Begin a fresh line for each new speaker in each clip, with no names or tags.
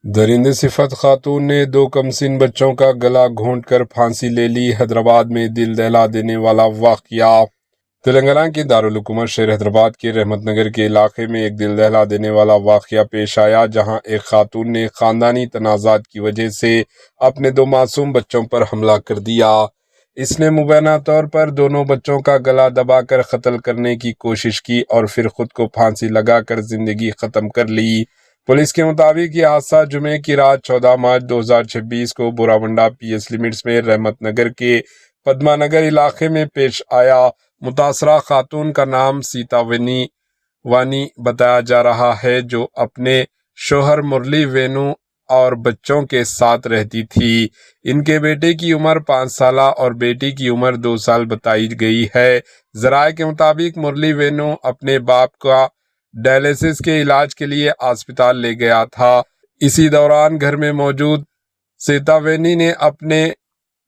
درندے صفت خاتون نے 2 کمسن بچوں کا گلا گھونٹ کر پھانسی لے لی۔ حیدرآباد میں دل دہلا دینے والا واقعہ۔ تلنگانہ کے دارالحکومت شہر حیدرآباد کے رحمت نگر کے علاقے میں ایک دل دہلا دینے والا واقعہ پیش آیا، جہاں ایک خاتون نے خاندانی تنازعات کی وجہ سے اپنے 2 معصوم بچوں پر حملہ کر دیا۔ اس نے مبینہ طور پر دونوں بچوں کا گلا دبا کر قتل کرنے کی کوشش کی اور پھر خود کو پھانسی لگا کر زندگی ختم کر لی۔ پولیس کے مطابق یہ حادثہ جمعے کی رات 14 مارچ 2026 کو بوراونڈا پی ایس لمٹس میں رحمت نگر کے پدما نگر علاقے میں پیش آیا۔ متاثرہ خاتون کا نام سیتا وانی بتایا جا رہا ہے، جو اپنے شوہر مرلی وینو اور بچوں کے ساتھ رہتی تھی۔ ان کے بیٹے کی عمر 5 سالہ اور بیٹی کی عمر 2 سال بتائی گئی ہے۔ ذرائع کے مطابق مرلی وینو اپنے باپ کا ڈائلیسس کے علاج کے لیے اسپتال لے گیا تھا۔ اسی دوران گھر میں موجود سیتا وینی نے اپنے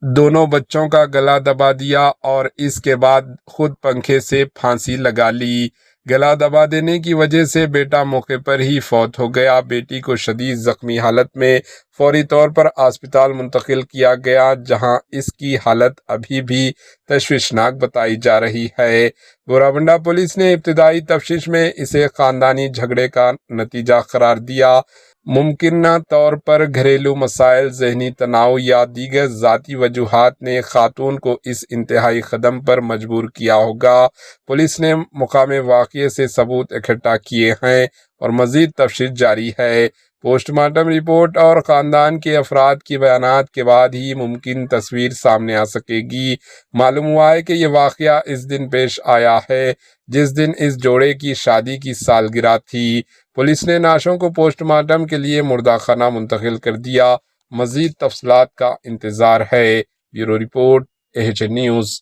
دونوں بچوں کا گلا دبا دیا اور اس کے بعد خود پنکھے سے پھانسی لگا لی۔ گلا دبا دینے کی وجہ سے بیٹا موقع پر ہی فوت ہو گیا۔ بیٹی کو شدید زخمی حالت میں فوری طور پر اسپتال منتقل کیا گیا، جہاں اس کی حالت ابھی بھی تشویشناک بتائی جا رہی ہے۔ بوراونڈا پولیس نے ابتدائی تفتیش میں اسے خاندانی جھگڑے کا نتیجہ قرار دیا۔ ممکنہ طور پر گھریلو مسائل، ذہنی تناؤ یا دیگر ذاتی وجوہات نے خاتون کو اس انتہائی قدم پر مجبور کیا ہوگا۔ پولیس نے مقام واقعے سے ثبوت اکٹھا کیے ہیں اور مزید تفتیش جاری ہے۔ پوسٹ مارٹم رپورٹ اور خاندان کے افراد کے بیانات کے بعد ہی ممکن تصویر سامنے آ سکے گی۔ معلوم ہوا ہے کہ یہ واقعہ اس دن پیش آیا ہے جس دن اس جوڑے کی شادی کی سالگرہ تھی۔ پولیس نے نعشوں کو پوسٹ مارٹم کے لیے مردہ خانہ منتقل کر دیا۔ مزید تفصیلات کا انتظار ہے۔ Bureau report, AHN news.